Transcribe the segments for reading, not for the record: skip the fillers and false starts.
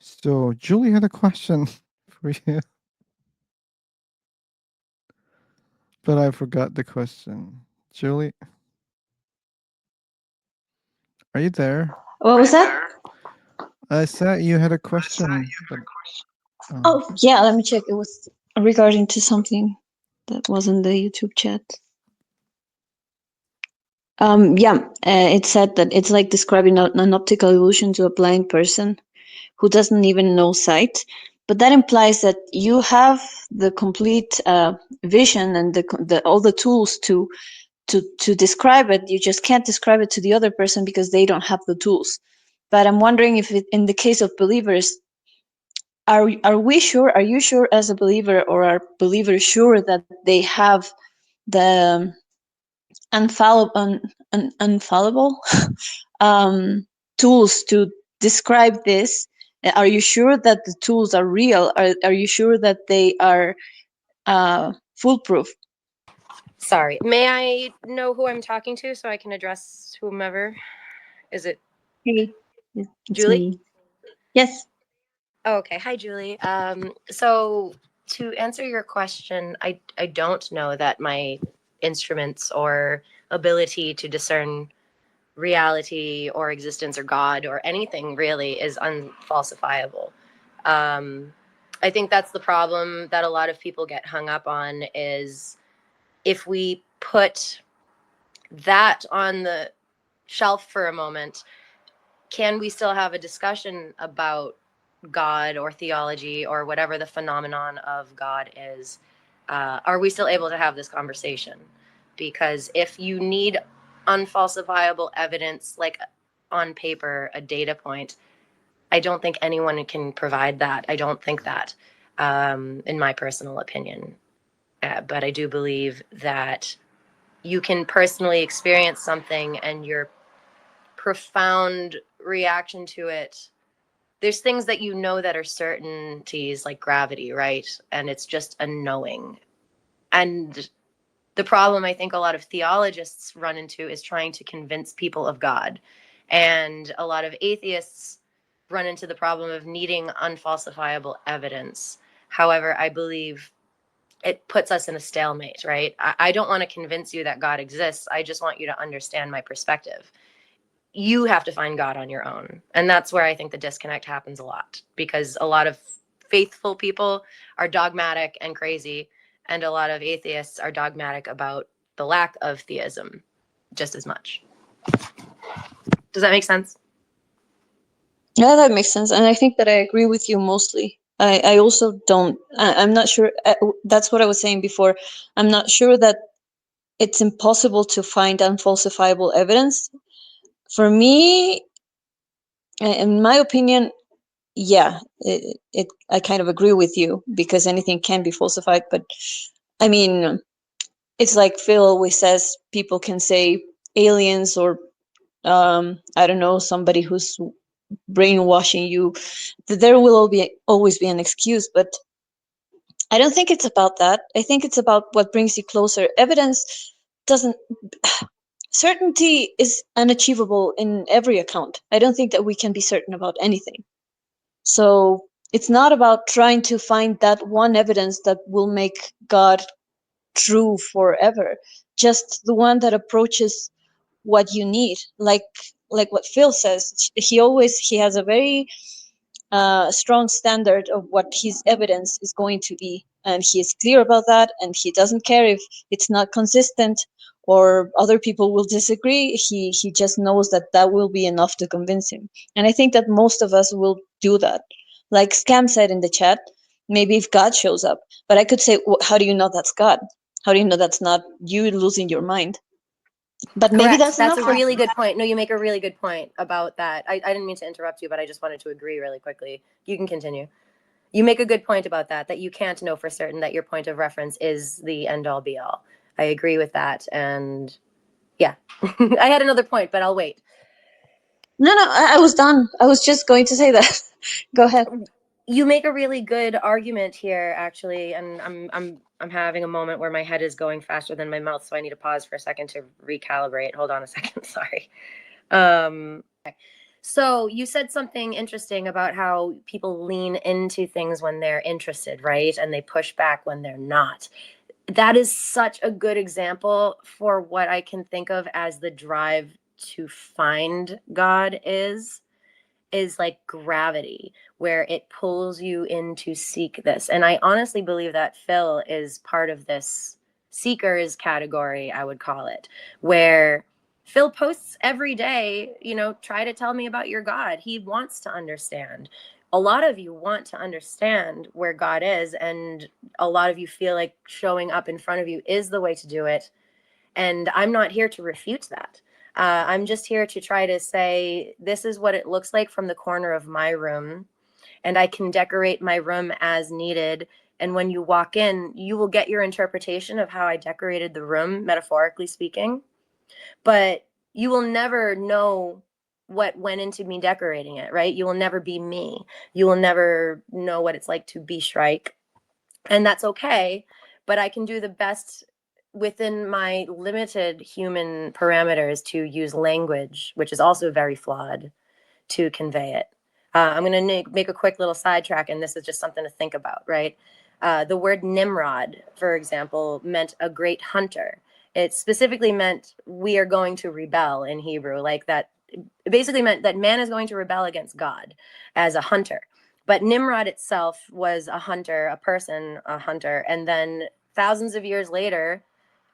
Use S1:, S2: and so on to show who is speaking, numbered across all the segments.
S1: So Julie had a question for you, but I forgot the question. Julie, are you there?
S2: What was that?
S1: I said you had a question, but
S2: Oh, yeah, let me check. It was regarding to something that was in the YouTube chat. Yeah, it said that it's like describing an optical illusion to a blind person who doesn't even know sight. But that implies that you have the complete vision and the all the tools to describe it. You just can't describe it to the other person because they don't have the tools. But I'm wondering if in the case of believers, are we sure? Are you sure as a believer, or are believers sure that they have the unfallible um, tools to describe this? Are you sure that the tools are real? Are you sure that they are foolproof?
S3: Sorry. May I know who I'm talking to so I can address whomever? Is it
S2: Hey, it's
S3: Julie?
S2: me. Yes.
S3: Oh, okay. Hi, Julie. So to answer your question, I don't know that my instruments or ability to discern reality or existence or God or anything really is unfalsifiable. Um, I think that's the problem that a lot of people get hung up on is if we put that on the shelf for a moment, can we still have a discussion about God or theology or whatever the phenomenon of God is? Are we still able to have this conversation? Because if you need unfalsifiable evidence, like on paper, a data point, I don't think anyone can provide that. I don't think that, in my personal opinion. But I do believe that you can personally experience something and your profound reaction to it, there's things that you know that are certainties like gravity, right? And it's just a knowing. And the problem I think a lot of theologists run into is trying to convince people of God. And a lot of atheists run into the problem of needing unfalsifiable evidence. However, I believe it puts us in a stalemate, right? I don't want to convince you that God exists. I just want you to understand my perspective. You have to find God on your own. And that's where I think the disconnect happens a lot, because a lot of faithful people are dogmatic and crazy, and a lot of atheists are dogmatic about the lack of theism just as much. Does that make sense?
S2: Yeah, that makes sense, and I think that I agree with you mostly. I also don't. I'm not sure. That's what I was saying before. I'm not sure that it's impossible to find unfalsifiable evidence. For me, in my opinion, yeah, I kind of agree with you because anything can be falsified. But I mean, it's like Phil always says, people can say aliens or I don't know, somebody who's brainwashing you. There will always be an excuse, but I don't think it's about that. I think it's about what brings you closer. Evidence doesn't. Certainty is unachievable in every account. I don't think that we can be certain about anything. So it's not about trying to find that one evidence that will make God true forever. Just the one that approaches what you need. Like what Phil says, he has a very strong standard of what his evidence is going to be, and he is clear about that, and he doesn't care if it's not consistent or other people will disagree. He just knows that that will be enough to convince him, and I think that most of us will do that. Like Scam said in the chat, maybe if God shows up, but I could say, how do you know that's God? How do you know that's not you losing your mind? But maybe
S3: Correct.
S2: that's
S3: That's
S2: enough
S3: a
S2: for him.
S3: really good point. No, you make a really good point about that. I didn't mean to interrupt you, but I just wanted to agree really quickly. You can continue. You make a good point about that, that you can't know for certain that your point of reference is the end all be all. I agree with that. And yeah, I had another point, but I'll wait.
S2: No, no, I was done. I was just going to say that. Go ahead.
S3: You make a really good argument here, actually, and I'm having a moment where my head is going faster than my mouth, so I need to pause for a second to recalibrate. Hold on a second, sorry. Okay. So you said something interesting about how people lean into things when they're interested, right? And they push back when they're not. That is such a good example for what I can think of as the drive to find God is like gravity, where it pulls you in to seek this. And I honestly believe that Phil is part of this seekers category, I would call it, where Phil posts every day, try to tell me about your God. He wants to understand. A lot of you want to understand where God is, and a lot of you feel like showing up in front of you is the way to do it. And I'm not here to refute that. I'm just here to try to say, this is what it looks like from the corner of my room. And I can decorate my room as needed. And when you walk in, you will get your interpretation of how I decorated the room, metaphorically speaking. But you will never know what went into me decorating it, right? You will never be me. You will never know what it's like to be Shrike. And that's okay. But I can do the best within my limited human parameters to use language, which is also very flawed, to convey it. I'm going to make a quick little sidetrack, and this is just something to think about, right? The word Nimrod, for example, meant a great hunter. It specifically meant we are going to rebel in Hebrew, like that. It basically meant that man is going to rebel against God as a hunter. But Nimrod itself was a hunter, a person, a hunter. And then thousands of years later,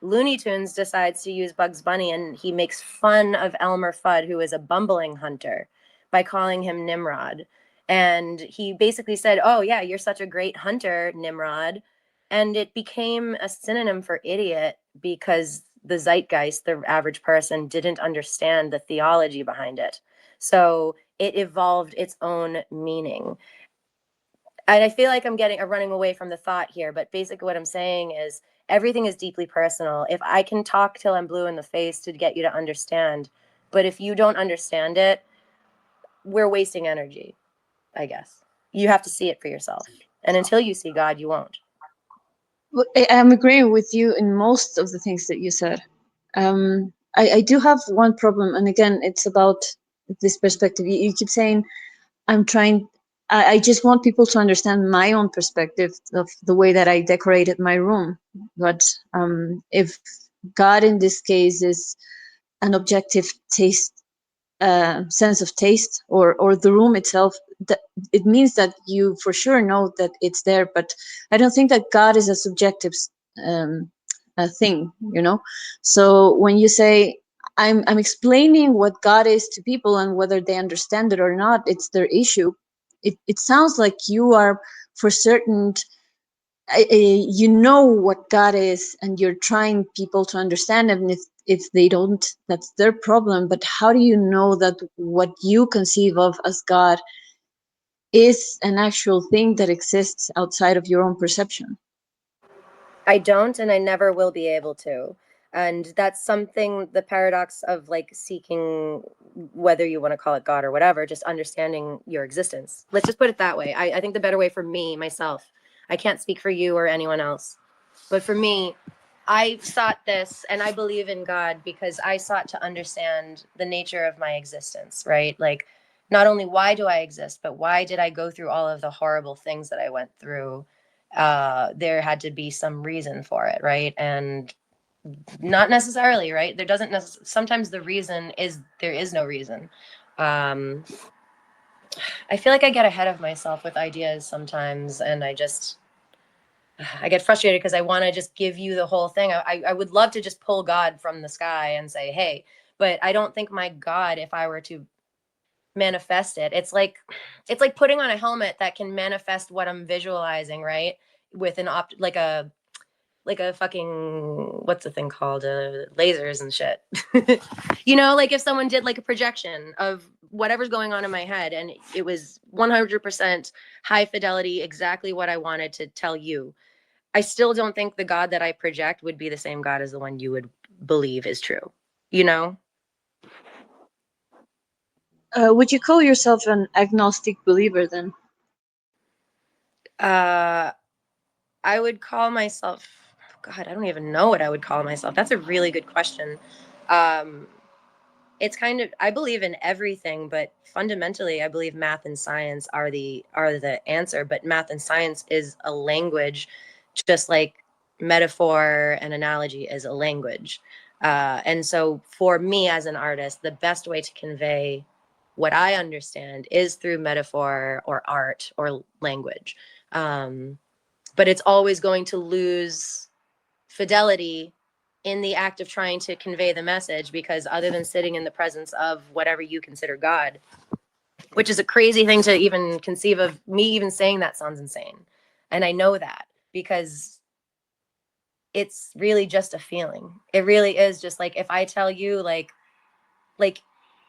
S3: Looney Tunes decides to use Bugs Bunny, and he makes fun of Elmer Fudd, who is a bumbling hunter, by calling him Nimrod. And he basically said, "Oh, yeah, you're such a great hunter, Nimrod." And it became a synonym for idiot because the zeitgeist, the average person, didn't understand the theology behind it. So it evolved its own meaning. And I feel like I'm running away from the thought here, but basically what I'm saying is everything is deeply personal. If I can talk till I'm blue in the face to get you to understand, but if you don't understand it, we're wasting energy, I guess. You have to see it for yourself. And until you see God, you won't.
S2: Well, I'm agreeing with you in most of the things that you said. I do have one problem, and again, it's about this perspective. You keep saying, I'm trying, I just want people to understand my own perspective of the way that I decorated my room. But if God in this case is an objective taste, sense of taste, or the room itself, that it means that you for sure know that it's there. But I don't think that God is a subjective um, thing, you know. So when you say I'm explaining what God is to people, and whether they understand it or not, it's their issue. It sounds like you are for certain, you know what God is, and you're trying people to understand him. And if they don't, that's their problem. But how do you know that what you conceive of as God is an actual thing that exists outside of your own perception?
S3: I don't, and I never will be able to. And that's something, the paradox of like seeking, whether you want to call it God or whatever, just understanding your existence. Let's just put it that way. I think the better way for me, myself, I can't speak for you or anyone else, but for me, I sought this, and I believe in God because I sought to understand the nature of my existence, right? Like, not only why do I exist, but why did I go through all of the horrible things that I went through? There had to be some reason for it, right? And not necessarily, right? There doesn't sometimes the reason is there is no reason. Um, I feel like I get ahead of myself with ideas sometimes, and I get frustrated because I want to just give you the whole thing. I would love to just pull God from the sky and say, hey, but I don't think my God, if I were to manifest it, it's like putting on a helmet that can manifest what I'm visualizing, right? With an like a fucking, what's the thing called, lasers and shit. Like if someone did like a projection of whatever's going on in my head, and it was 100% high fidelity, exactly what I wanted to tell you, I still don't think the God that I project would be the same God as the one you would believe is true. You know?
S2: Would you call yourself an agnostic believer then?
S3: Uh, I would call myself, God, I don't even know what I would call myself. That's a really good question. Um, it's kind of, I believe in everything, but fundamentally I believe math and science are the answer. But math and science is a language, just like metaphor and analogy is a language. And so for me as an artist, the best way to convey what I understand is through metaphor or art or language. But it's always going to lose fidelity in the act of trying to convey the message, because other than sitting in the presence of whatever you consider God, which is a crazy thing to even conceive of, me even saying that sounds insane. And I know that because it's really just a feeling. It really is just like, if I tell you like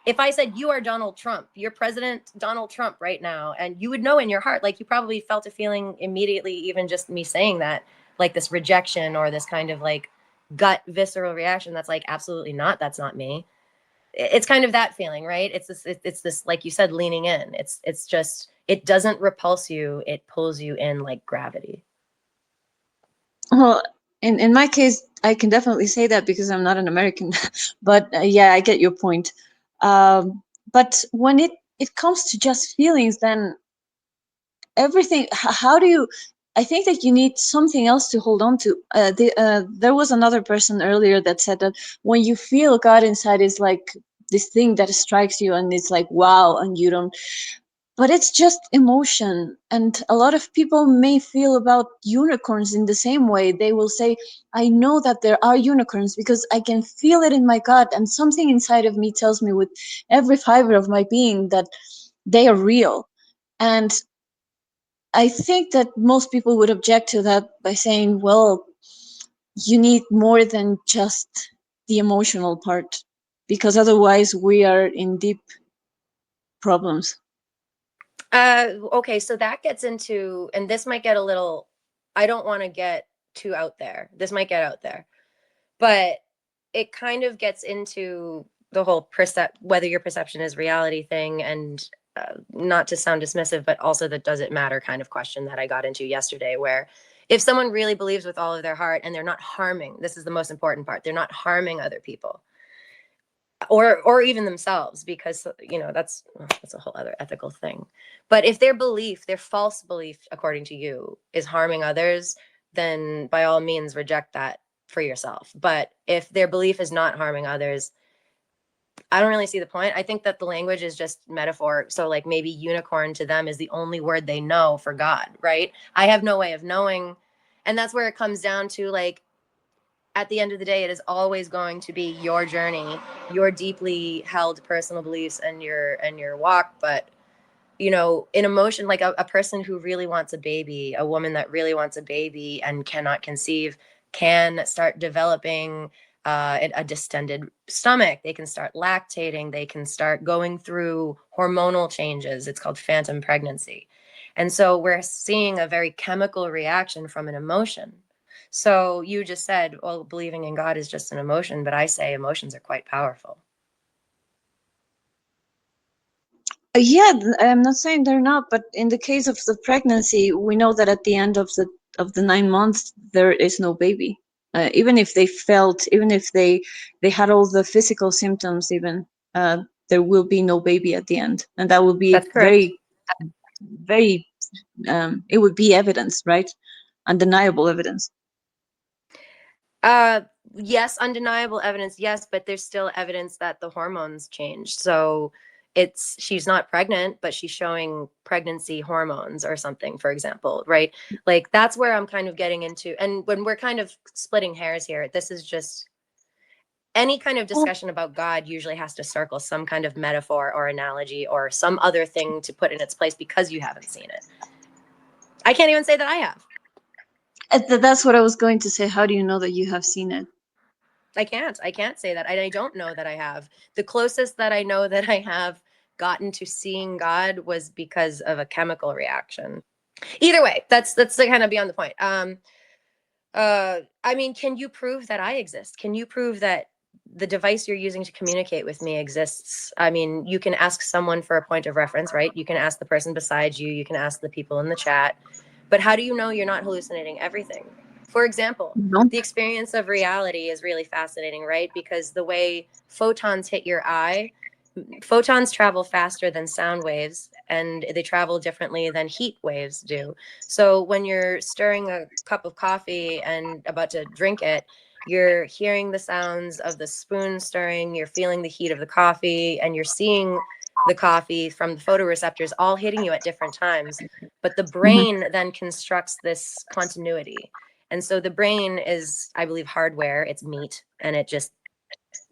S3: if I said you are Donald Trump, you're President Donald Trump right now, and you would know in your heart, like you probably felt a feeling immediately, even just me saying that, like this rejection or this kind of like gut visceral reaction that's like, absolutely not, that's not me. It's kind of that feeling, right? It's this, like you said, leaning in. It's just, it doesn't repulse you, it pulls you in like gravity.
S2: Well, in my case, I can definitely say that because I'm not an American. But yeah, I get your point. But when it comes to just feelings, then everything. How do you? I think that you need something else to hold on to. There was another person earlier that said that when you feel God inside, is like this thing that strikes you, and it's like wow, and you don't, but it's just emotion. And a lot of people may feel about unicorns in the same way. They will say, I know that there are unicorns because I can feel it in my gut, and something inside of me tells me with every fiber of my being that they are real. And I think that most people would object to that by saying, well, you need more than just the emotional part, because otherwise we are in deep problems.
S3: Okay, so that gets into, and this might get a little, I don't want to get too out there. This might get out there, but it kind of gets into the whole whether your perception is reality thing, and not to sound dismissive, but also the does it matter kind of question that I got into yesterday, where if someone really believes with all of their heart and they're not harming, this is the most important part, they're not harming other people or even themselves, because that's a whole other ethical thing. But if their belief, their false belief according to you, is harming others, then by all means reject that for yourself. But if their belief is not harming others, I don't really see the point. I think that the language is just metaphor. So like maybe unicorn to them is the only word they know for God, right? I have no way of knowing. And that's where it comes down to, like, at the end of the day, it is always going to be your journey, your deeply held personal beliefs, and your walk. But in emotion, like a person who really wants a baby, a woman that really wants a baby and cannot conceive, can start developing a distended stomach. They can start lactating. They can start going through hormonal changes. It's called phantom pregnancy. And so we're seeing a very chemical reaction from an emotion. So you just said, well, believing in God is just an emotion, but I say emotions are quite powerful.
S2: Yeah, I'm not saying they're not, but in the case of the pregnancy, we know that at the end of the 9 months, there is no baby. Even if they felt, even if they had all the physical symptoms, even there will be no baby at the end, and that will be
S3: That's correct.
S2: very, very. It would be evidence, right? Undeniable evidence.
S3: Yes, undeniable evidence, yes, but there's still evidence that the hormones changed. So she's not pregnant, but she's showing pregnancy hormones or something, for example, right? Like that's where I'm kind of getting into. And when we're kind of splitting hairs here, this is just any kind of
S2: Well,
S3: discussion about God usually has to circle some kind of metaphor or analogy or some other thing to put in its place because you haven't seen it. I can't even say that I have.
S2: that's what I was going to say. How do you know that you have seen it?
S3: I can't say that. I don't know that I have. The closest that I know that I have gotten to seeing God was because of a chemical reaction. Either way, that's kind of beyond the point. I mean, can you prove that I exist? Can you prove that the device you're using to communicate with me exists? I mean, you can ask someone for a point of reference, right? You can ask the person beside you, you can ask the people in the chat. But how do you know you're not hallucinating everything? For example,
S2: No?
S3: the experience of reality is really fascinating, right? Because the way photons hit your eye, photons travel faster than sound waves, and they travel differently than heat waves do. So when you're stirring a cup of coffee and about to drink it, you're hearing the sounds of the spoon stirring, you're feeling the heat of the coffee, and you're seeing the coffee from the photoreceptors all hitting you at different times. But the brain then constructs this continuity. And so the brain is, I believe, hardware, it's meat, and it just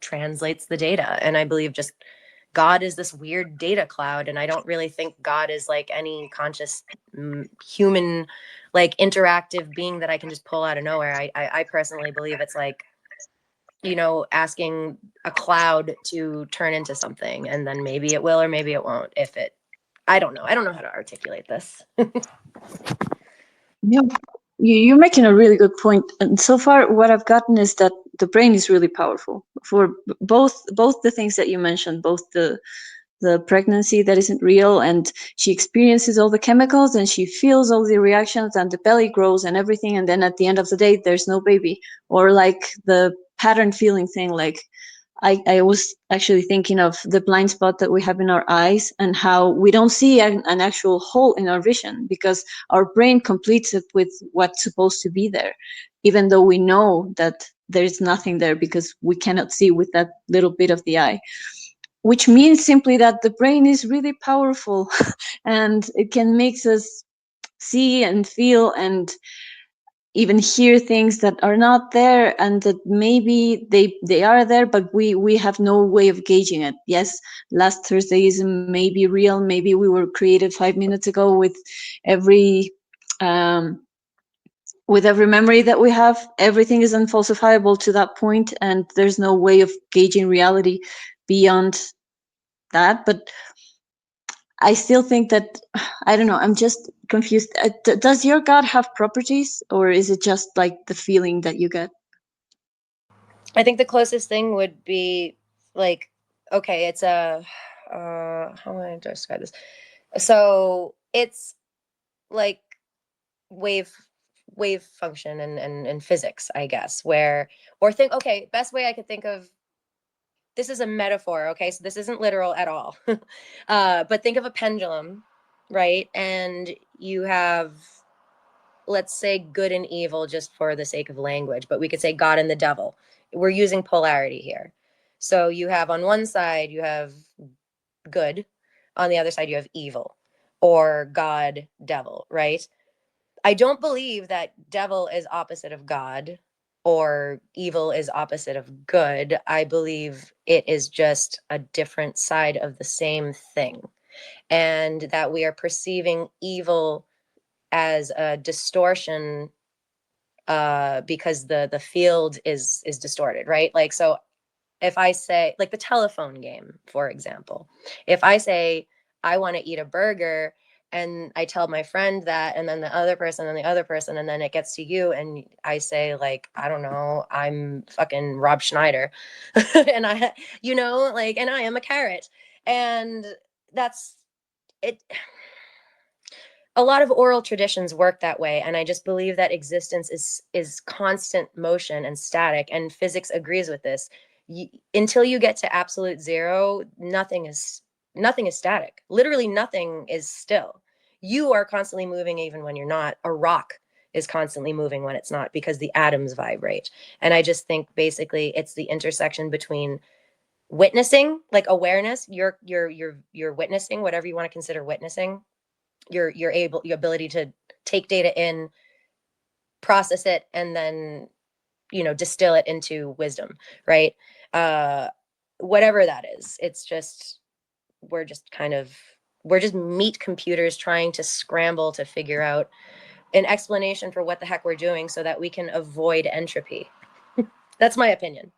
S3: translates the data. And I believe just God is this weird data cloud. And I don't really think God is like any conscious human, like interactive being that I can just pull out of nowhere. I personally believe it's like, you know, asking a cloud to turn into something, and then maybe it will or maybe it won't. If it, I don't know. I don't know how to articulate this.
S2: Yeah, you're making a really good point. And so far, what I've gotten is that the brain is really powerful for both the things that you mentioned, both the pregnancy that isn't real, and she experiences all the chemicals and she feels all the reactions and the belly grows and everything, and then at the end of the day there's no baby. Or like the pattern feeling thing, like I was actually thinking of the blind spot that we have in our eyes and how we don't see an actual hole in our vision because our brain completes it with what's supposed to be there, even though we know that there's nothing there because we cannot see with that little bit of the eye, which means simply that the brain is really powerful and it can make us see and feel and even hear things that are not there, and that maybe they are there, but we have no way of gauging it. Yes, last Thursday is maybe real, maybe we were created 5 minutes ago every um with every memory that we have. Everything is unfalsifiable to that point, and there's no way of gauging reality beyond that. But I still think that, I don't know, I'm just confused. Does your God have properties, or is it just like the feeling that you get?
S3: I think the closest thing would be like, okay, it's a, how am I going to describe this? So it's like wave function and physics, I guess, where, or think, okay, best way I could think of, this is a metaphor, okay, so this isn't literal at all. But think of a pendulum, right? And you have, let's say, good and evil just for the sake of language, but we could say God and the devil. We're using polarity here. So you have, on one side you have good, on the other side you have evil, or God devil, right? I don't believe that devil is opposite of God or evil is opposite of good. I believe it is just a different side of the same thing, and that we are perceiving evil as a distortion, because the field is distorted, right? Like, so if I say, like the telephone game, for example, if I say I want to eat a burger and I tell my friend that, and then the other person and the other person, and then it gets to you, and I say, like, I don't know, I'm fucking Rob Schneider, and I, you know, like, and I am a carrot, and that's it. A lot of oral traditions work that way, and I just believe that existence is constant motion and static, and physics agrees with this. Until you get to absolute zero, nothing is static. Literally nothing is still. You are constantly moving even when you're not. A rock is constantly moving when it's not, because the atoms vibrate. And I just think basically it's the intersection between witnessing, like awareness, you're witnessing whatever you want to consider witnessing, your ability to take data in, process it, and then, you know, distill it into wisdom, right? uh Whatever that is, it's just, we're just kind of, we're just meat computers trying to scramble to figure out an explanation for what the heck we're doing so that we can avoid entropy. That's my opinion.